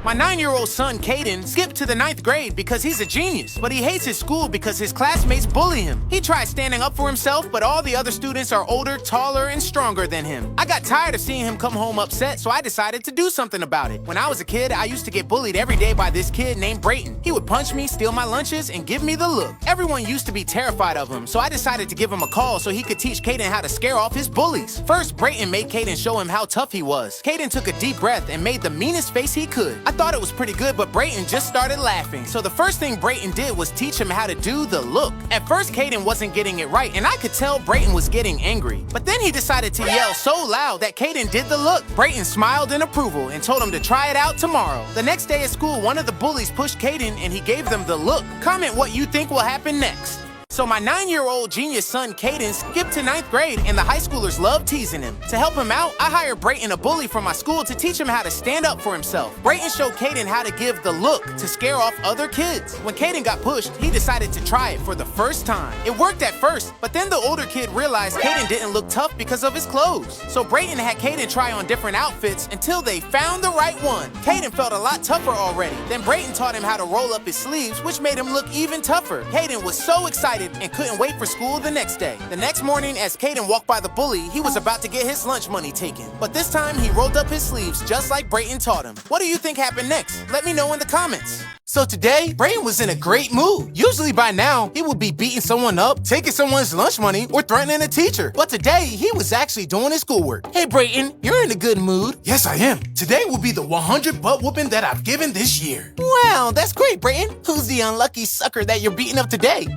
My 9-year-old son, Caden, skipped to the 9th grade because he's a genius, but he hates his school because his classmates bully him. He tried standing up for himself, but all the other students are older, taller, and stronger than him. I got tired of seeing him come home upset, so I decided to do something about it. When I was a kid, I used to get bullied every day by this kid named Brayton. He would punch me, steal my lunches, and give me the look. Everyone used to be terrified of him, so I decided to give him a call so he could teach Caden how to scare off his bullies. First, Brayton made Caden show him how tough he was. Caden took a deep breath and made the meanest face he could. I thought it was pretty good, but Brayton just started laughing. So the first thing Brayton did was teach him how to do the look. At first, Caden wasn't getting it right, and I could tell Brayton was getting angry. But then he decided to yell so loud that Caden did the look. Brayton smiled in approval and told him to try it out tomorrow. The next day at school, one of the bullies pushed Caden and he gave them the look. Comment what you think will happen next. So my 9-year-old genius son, Caden, skipped to 9th grade, and the high schoolers loved teasing him. To help him out, I hired Brayton, a bully from my school, to teach him how to stand up for himself. Brayton showed Caden how to give the look to scare off other kids. When Caden got pushed, he decided to try it for the first time. It worked at first, but then the older kid realized Caden didn't look tough because of his clothes. So Brayton had Caden try on different outfits until they found the right one. Caden felt a lot tougher already. Then Brayton taught him how to roll up his sleeves, which made him look even tougher. Caden was so excited and couldn't wait for school the next day. The next morning, as Caden walked by the bully, he was about to get his lunch money taken. But this time, he rolled up his sleeves just like Brayton taught him. What do you think happened next? Let me know in the comments. So today, Brayton was in a great mood. Usually by now, he would be beating someone up, taking someone's lunch money, or threatening a teacher. But today, he was actually doing his schoolwork. Hey Brayton, you're in a good mood. Yes, I am. Today will be the 100 butt whooping that I've given this year. Wow, that's great, Brayton. Who's the unlucky sucker that you're beating up today?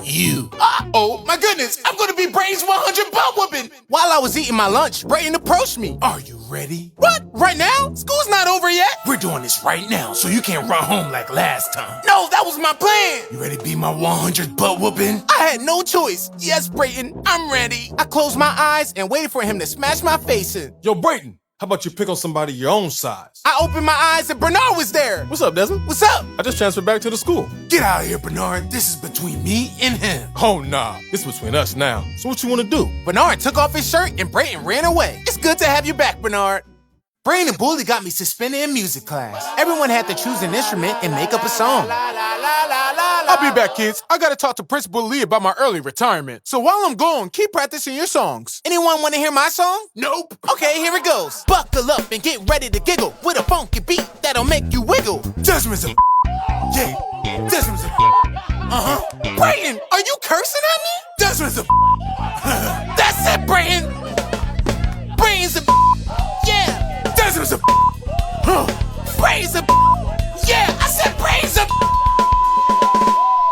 You. Oh my goodness, I'm gonna be Brayton's 100 butt whooping. While I was eating my lunch, Brayton approached me. Are you ready? What? Right now? School's not over yet? We're doing this right now, so you can't run home like last time. No, that was my plan. You ready to be my 100 butt whooping? I had no choice. Yes, Brayton, I'm ready. I closed my eyes and waited for him to smash my face in. Yo, Brayton, how about you pick on somebody your own size? I opened my eyes and Bernard was there. What's up, Desmond? What's up? I just transferred back to the school. Get out of here, Bernard. This is between me and him. Oh, nah. It's between us now. So what you want to do? Bernard took off his shirt and Brayton ran away. It's good to have you back, Bernard. Brayton and Bully got me suspended in music class. Everyone had to choose an instrument and make up a song. I'll be back, kids. I gotta talk to Principal Lee about my early retirement. So while I'm gone, keep practicing your songs. Anyone want to hear my song? Nope. Okay, here it goes. Buckle up and get ready to giggle with a funky beat that'll make you wiggle. Desmond's a yeah. Desmond's a Brayton, are you cursing at me? Desmond's a That's it, Brayton. Brayton's a yeah. Desmond's a Brayton's a yeah. I said Brayton's a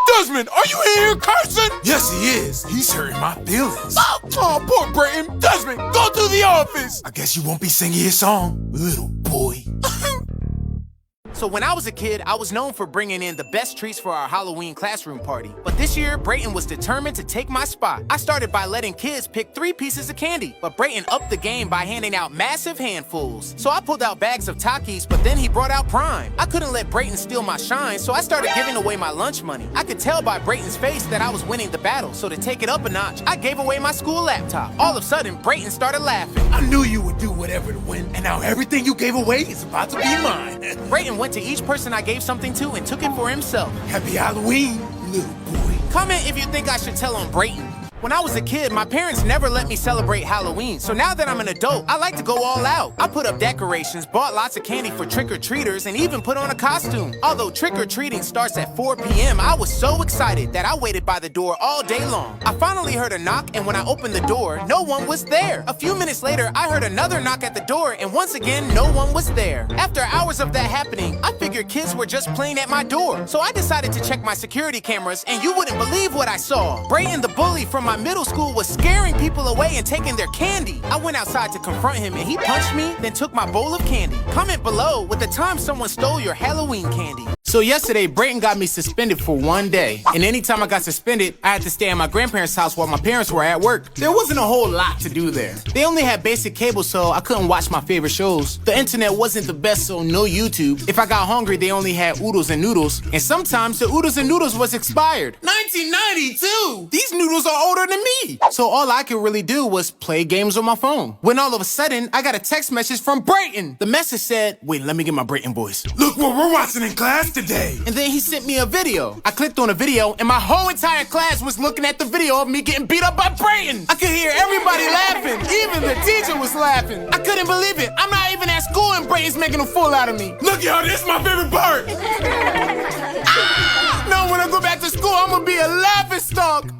Desmond, are you here cursing? Yes, he is. He's hurting my feelings. Oh, poor Brayton. Desmond, go to the office. I guess you won't be singing your song, little boy. So when I was a kid, I was known for bringing in the best treats for our Halloween classroom party. But this year, Brayton was determined to take my spot. I started by letting kids pick 3 pieces of candy, but Brayton upped the game by handing out massive handfuls. So I pulled out bags of Takis, but then he brought out Prime. I couldn't let Brayton steal my shine, so I started giving away my lunch money. I could tell by Brayton's face that I was winning the battle, so to take it up a notch, I gave away my school laptop. All of a sudden, Brayton started laughing. I knew you would do whatever to win, and now everything you gave away is about to be mine. Brayton went to each person I gave something to and took it for himself. Happy Halloween, little boy. Comment if you think I should tell on Brayton. When I was a kid, my parents never let me celebrate Halloween, so now that I'm an adult, I like to go all out. I put up decorations, bought lots of candy for trick-or-treaters, and even put on a costume. Although trick-or-treating starts at 4 p.m., I was so excited that I waited by the door all day long. I finally heard a knock, and when I opened the door, no one was there. A few minutes later, I heard another knock at the door, and once again, no one was there. After hours of that happening, I figured kids were just playing at my door. So I decided to check my security cameras, and you wouldn't believe what I saw. Brayton the bully from my middle school was scaring people away and taking their candy. I went outside to confront him and he punched me, then took my bowl of candy. Comment below with the time someone stole your Halloween candy. So yesterday, Brayton got me suspended for 1 day. And anytime I got suspended, I had to stay at my grandparents' house while my parents were at work. There wasn't a whole lot to do there. They only had basic cable, so I couldn't watch my favorite shows. The internet wasn't the best, so no YouTube. If I got hungry, they only had oodles and noodles. And sometimes the oodles and noodles was expired. 1992! These noodles are older than me! So all I could really do was play games on my phone. When all of a sudden, I got a text message from Brayton. The message said, wait, let me get my Brayton voice. Look what we're watching in class today. And then he sent me a video. I clicked on a video, and my whole entire class was looking at the video of me getting beat up by Brayton. I could hear everybody laughing. Even the teacher was laughing. I couldn't believe it. I'm not even at school, and Brayton's making a fool out of me. Look, y'all, this is my favorite part. No, when I go back to school, I'm gonna be a laughingstock.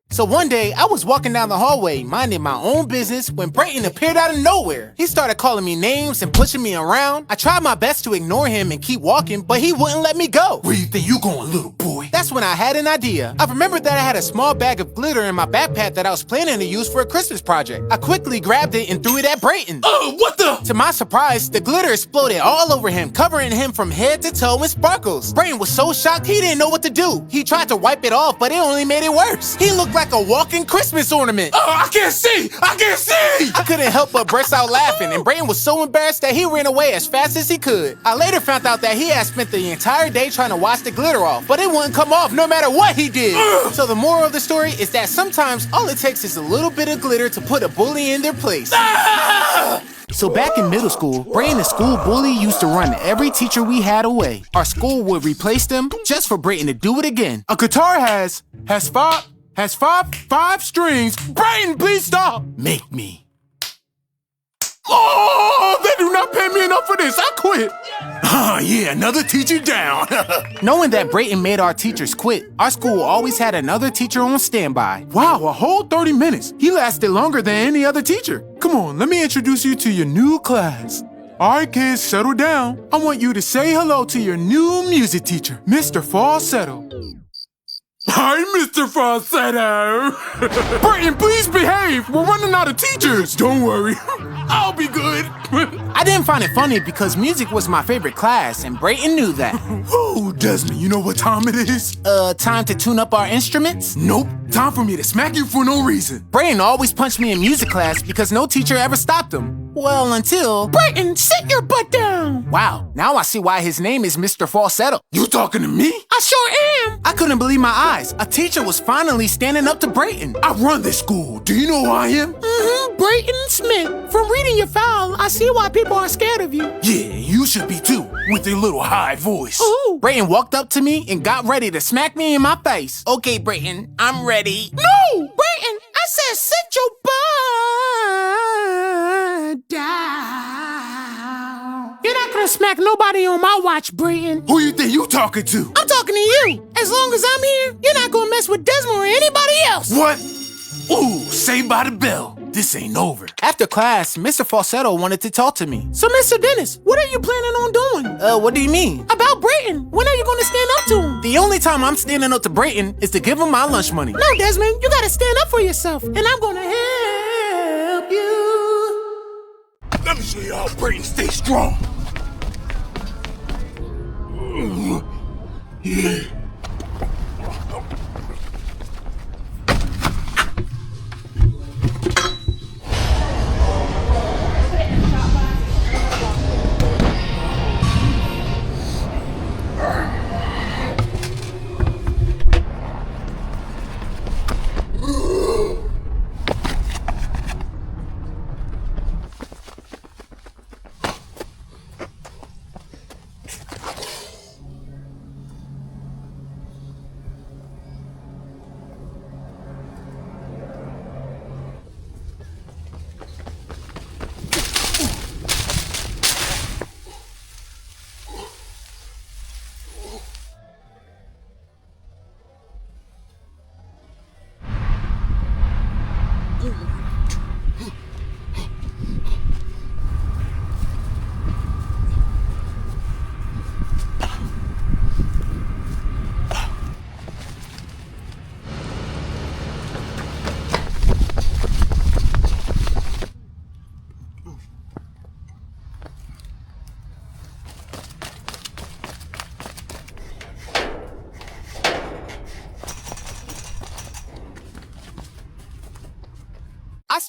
So one day, I was walking down the hallway, minding my own business, when Brayton appeared out of nowhere. He started calling me names and pushing me around. I tried my best to ignore him and keep walking, but he wouldn't let me go. Where you think you going, little boy? That's when I had an idea. I remembered that I had a small bag of glitter in my backpack that I was planning to use for a Christmas project. I quickly grabbed it and threw it at Brayton. What the? To my surprise, the glitter exploded all over him, covering him from head to toe in sparkles. Brayton was so shocked he didn't know what to do. He tried to wipe it off, but it only made it worse. He looked like a walking Christmas ornament. I can't see! I can't see! I couldn't help but burst out laughing, and Brayton was so embarrassed that he ran away as fast as he could. I later found out that he had spent the entire day trying to wash the glitter off, but it wouldn't come off no matter what he did. So the moral of the story is that sometimes all it takes is a little bit of glitter to put a bully in their place. So back in middle school, Brayton, the school bully, used to run every teacher we had away. Our school would replace them just for Brayton to do it again. A guitar has five strings. Brayton, please stop. Make me. Oh, they do not pay me enough for this. I quit. Yeah, another teacher down. Knowing that Brayton made our teachers quit, our school always had another teacher on standby. Wow, a whole 30 minutes. He lasted longer than any other teacher. Come on, let me introduce you to your new class. All right, kids, settle down. I want you to say hello to your new music teacher, Mr. Falsetto. Hi, Mr. Falsetto. Brayton, please behave. We're running out of teachers. Don't worry. I'll be good. I didn't find it funny because music was my favorite class, and Brayton knew that. Oh, Desmond, you know what time it is? Time to tune up our instruments? Nope. Time for me to smack you for no reason. Brayton always punched me in music class because no teacher ever stopped him. Well, until... Brayton, sit your butt down. Wow, now I see why his name is Mr. Falsetto. You talking to me? I sure am. I couldn't believe my eyes. A teacher was finally standing up to Brayton. I run this school. Do you know who I am? Brayton Smith. From reading your file, I see why people are scared of you. Yeah, you should be too, with your little high voice. Ooh. Brayton walked up to me and got ready to smack me in my face. Okay, Brayton, I'm ready. No! Brayton, I said sit your butt down. You're not gonna smack nobody on my watch, Brayton. Who you think you talking to? I'm talking to you. As long as I'm here, you're not gonna mess with Desmond or anybody else. What? Ooh, Saved by the Bell. This ain't over. After class, Mr. Falsetto wanted to talk to me. So, Mr. Dennis, what are you planning on doing? What do you mean? About Brayton. When are you gonna stand up to him? The only time I'm standing up to Brayton is to give him my lunch money. No, Desmond, you gotta stand up for yourself, and I'm gonna help you. Let me show you how Brayton stays strong. Yeah.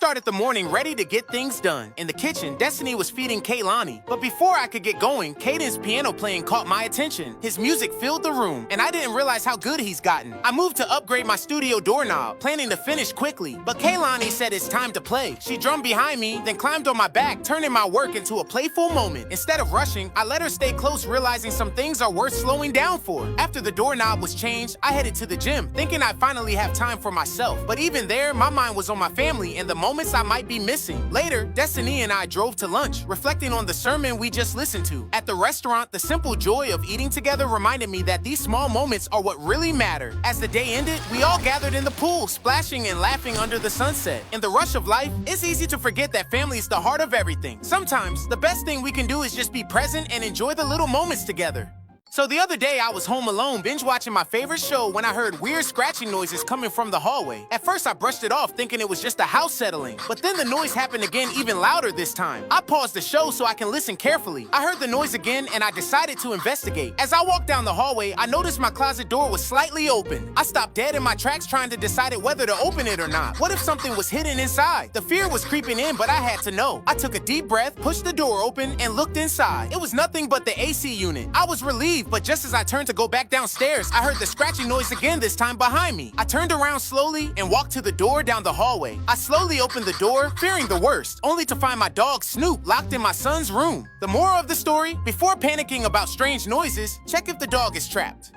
started the morning ready to get things done. In the kitchen, Destiny was feeding Kaylani. But before I could get going, Caden's piano playing caught my attention. His music filled the room, and I didn't realize how good he's gotten. I moved to upgrade my studio doorknob, planning to finish quickly. But Kaylani said it's time to play. She drummed behind me, then climbed on my back, turning my work into a playful moment. Instead of rushing, I let her stay close, realizing some things are worth slowing down for. After the doorknob was changed, I headed to the gym, thinking I'd finally have time for myself. But even there, my mind was on my family and the moments I might be missing. Later, Destiny and I drove to lunch, reflecting on the sermon we just listened to. At the restaurant, the simple joy of eating together reminded me that these small moments are what really matter. As the day ended, we all gathered in the pool, splashing and laughing under the sunset. In the rush of life, it's easy to forget that family is the heart of everything. Sometimes, the best thing we can do is just be present and enjoy the little moments together. So the other day, I was home alone, binge-watching my favorite show when I heard weird scratching noises coming from the hallway. At first, I brushed it off, thinking it was just a house settling. But then the noise happened again, even louder this time. I paused the show so I can listen carefully. I heard the noise again, and I decided to investigate. As I walked down the hallway, I noticed my closet door was slightly open. I stopped dead in my tracks, trying to decide whether to open it or not. What if something was hidden inside? The fear was creeping in, but I had to know. I took a deep breath, pushed the door open, and looked inside. It was nothing but the AC unit. I was relieved, but just as I turned to go back downstairs, I heard the scratching noise again, this time behind me. I turned around slowly and walked to the door down the hallway. I slowly opened the door, fearing the worst, only to find my dog Snoop locked in my son's room. The moral of the story, before panicking about strange noises, check if the dog is trapped.